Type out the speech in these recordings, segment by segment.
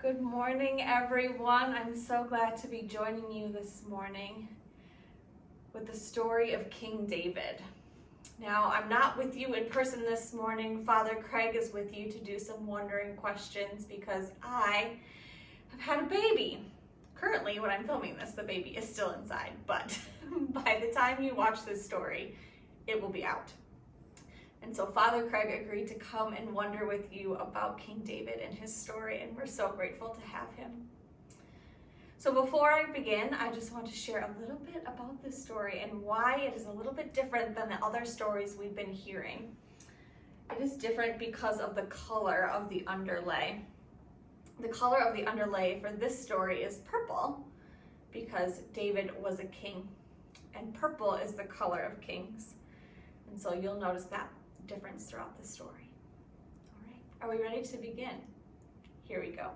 Good morning, everyone. I'm so glad to be joining you this morning with the story of King David. Now, I'm not with you in person this morning. Father Craig is with you to do some wondering questions because I have had a baby. Currently, when I'm filming this, the baby is still inside, but by the time you watch this story, it will be out. And so Father Craig agreed to come and wonder with you about King David and his story, and we're so grateful to have him. So before I begin, I just want to share a little bit about this story and why it is a little bit different than the other stories we've been hearing. It is different because of the color of the underlay. The color of the underlay for this story is purple because David was a king, and purple is the color of kings. And so you'll notice that difference throughout the story. All right, are we ready to begin? Here we go.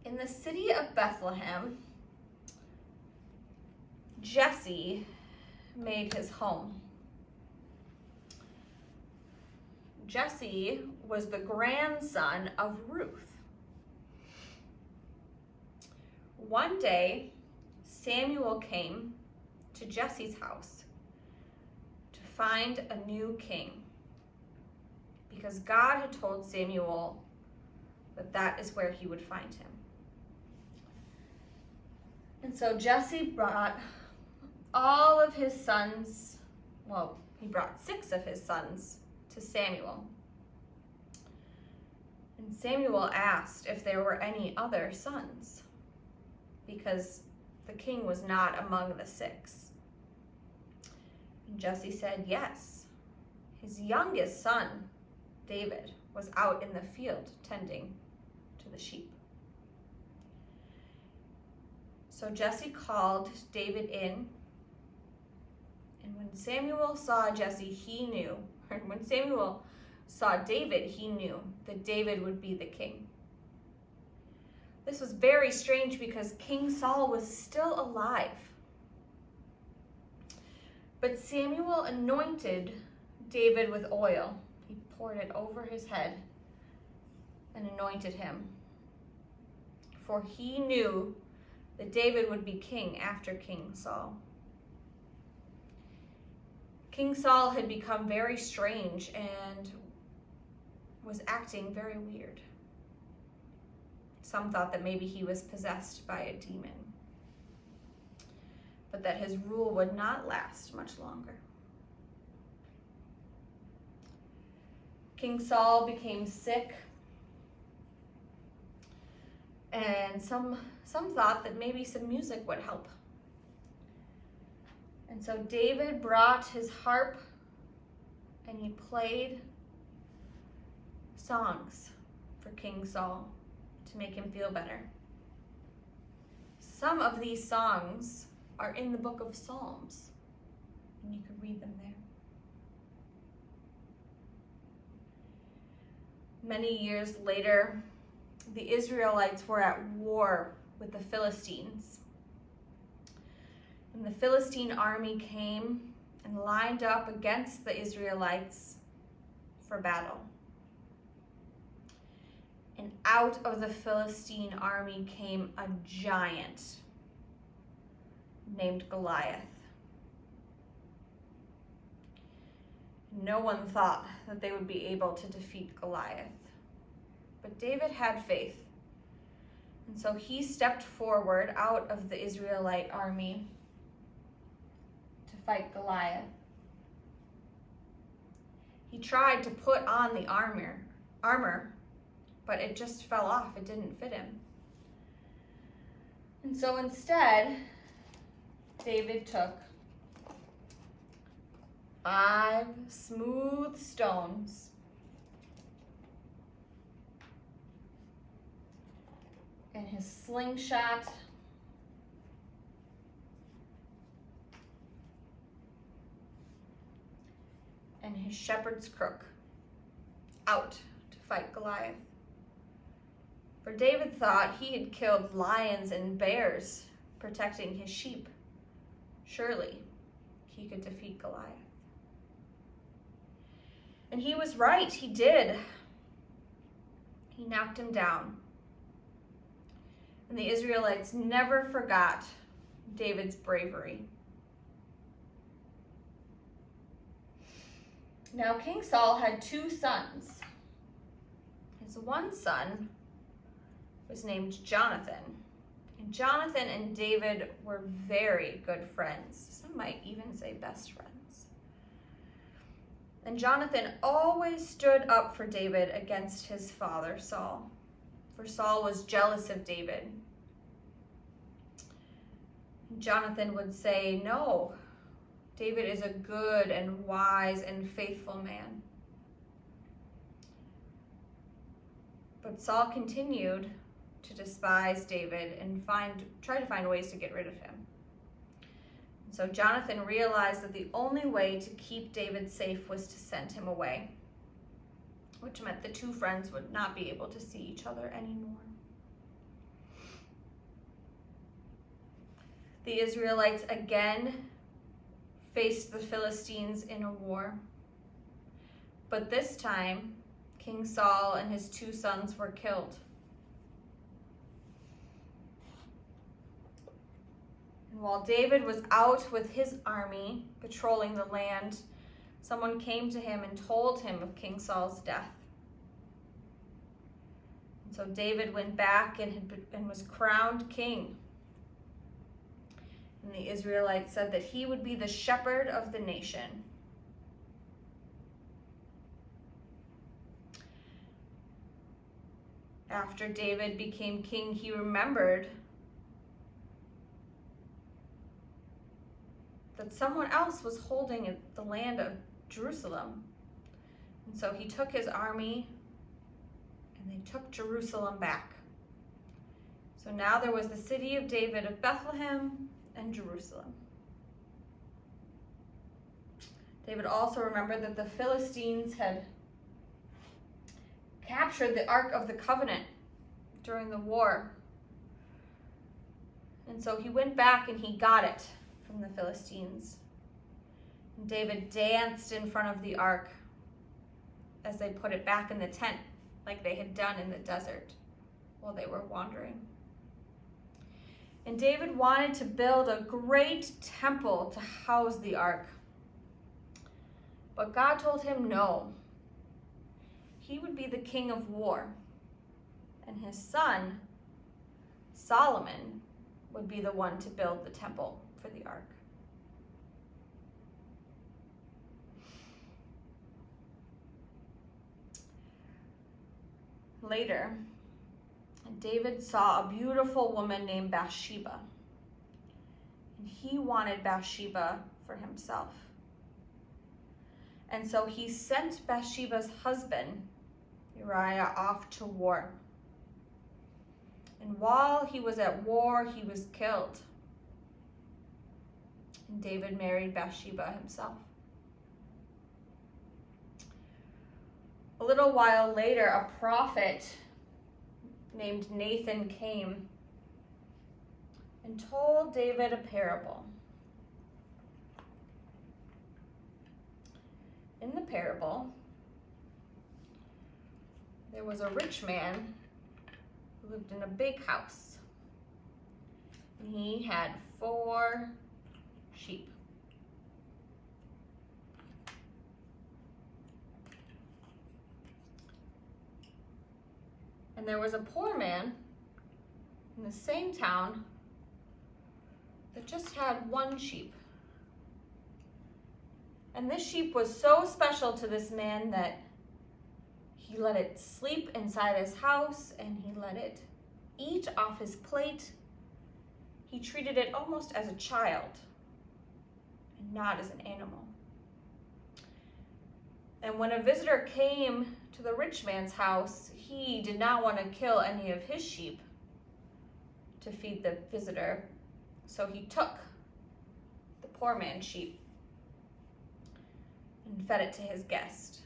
In the city of Bethlehem, Jesse made his home. Jesse was the grandson of Ruth. One day, Samuel came to Jesse's house to find a new king because God had told Samuel that is where he would find him. And so Jesse brought all of his sons, he brought 6 of his sons to Samuel. And Samuel asked if there were any other sons because the king was not among the 6. And Jesse said yes. His youngest son, David, was out in the field tending to the sheep. So Jesse called David in, and when Samuel saw David, he knew that David would be the king. This was very strange because King Saul was still alive. But Samuel anointed David with oil. He poured it over his head and anointed him. For he knew that David would be king after King Saul. King Saul had become very strange and was acting very weird. Some thought that maybe he was possessed by a demon, but that his rule would not last much longer. King Saul became sick, and some thought that maybe some music would help. And so David brought his harp and he played songs for King Saul to make him feel better. Some of these songs are in the book of Psalms, and you can read them there. Many years later, the Israelites were at war with the Philistines. And the Philistine army came and lined up against the Israelites for battle. And out of the Philistine army came a giant named Goliath. No one thought that they would be able to defeat Goliath. But David had faith. And so he stepped forward out of the Israelite army to fight Goliath. He tried to put on the armor, but it just fell off. It didn't fit him. And so instead, David took 5 smooth stones and his slingshot and his shepherd's crook out to fight Goliath. For David thought he had killed lions and bears protecting his sheep. Surely he could defeat Goliath. And he was right, he did. knocked him down. And the Israelites never forgot David's bravery. Now, King Saul had 2 sons. His one son was named Jonathan. And Jonathan and David were very good friends. Some might even say best friends. And Jonathan always stood up for David against his father, Saul. For Saul was jealous of David. Jonathan would say, "No, David is a good and wise and faithful man." But Saul continued to despise David and try to find ways to get rid of him. So Jonathan realized that the only way to keep David safe was to send him away, which meant the 2 friends would not be able to see each other anymore. The Israelites again faced the Philistines in a war. But this time, King Saul and his 2 sons were killed. And while David was out with his army patrolling the land, someone came to him and told him of King Saul's death. And so David went back and was crowned king. And the Israelites said that he would be the shepherd of the nation. After David became king, he remembered that someone else was holding the land of Jerusalem. And so he took his army and they took Jerusalem back. So now there was the city of David of Bethlehem and Jerusalem. David also remembered that the Philistines had captured the Ark of the Covenant during the war. And so he went back and he got it from the Philistines. And David danced in front of the Ark as they put it back in the tent like they had done in the desert while they were wandering. And David wanted to build a great temple to house the Ark. But God told him no. He would be the king of war, and his son, Solomon, would be the one to build the temple for the Ark. Later, David saw a beautiful woman named Bathsheba, and he wanted Bathsheba for himself. And so he sent Bathsheba's husband, Uriah, off to war. And while he was at war, he was killed. And David married Bathsheba himself. A little while later, a prophet named Nathan came and told David a parable. In the parable, there was a rich man who lived in a big house. And he had 4 sheep. And there was a poor man in the same town that just had 1 sheep. And this sheep was so special to this man that he let it sleep inside his house and he let it eat off his plate. He treated it almost as a child and not as an animal. And when a visitor came to the rich man's house, he did not want to kill any of his sheep to feed the visitor. So he took the poor man's sheep and fed it to his guest.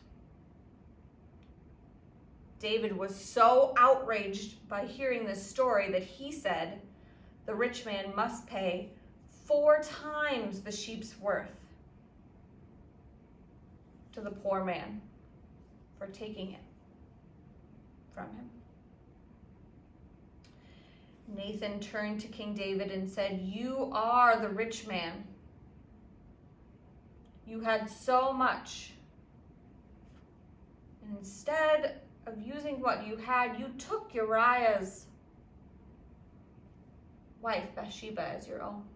David was so outraged by hearing this story that he said the rich man must pay 4 times the sheep's worth to the poor man for taking it from him. Nathan turned to King David and said, "You are the rich man. You had so much. And instead of using what you had, you took Uriah's wife, Bathsheba, as your own."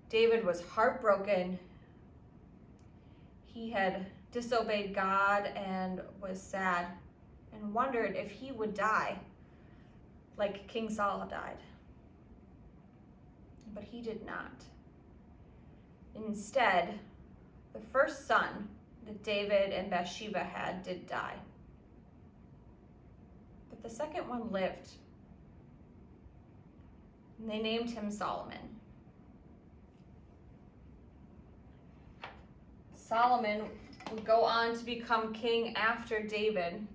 David was heartbroken. He had disobeyed God and was sad and wondered if he would die like King Saul died. But he did not. Instead, the first son that David and Bathsheba had did die. But the second one lived. And they named him Solomon. Solomon would go on to become king after David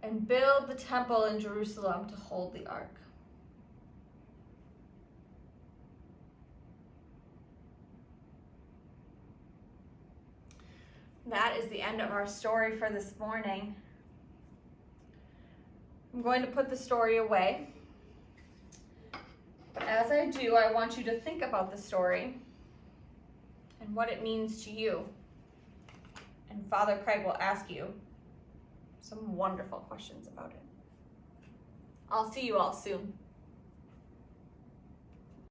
and build the temple in Jerusalem to hold the ark. That is the end of our story for this morning. I'm going to put the story away. But as I do, I want you to think about the story and what it means to you. And Father Craig will ask you some wonderful questions about it. I'll see you all soon.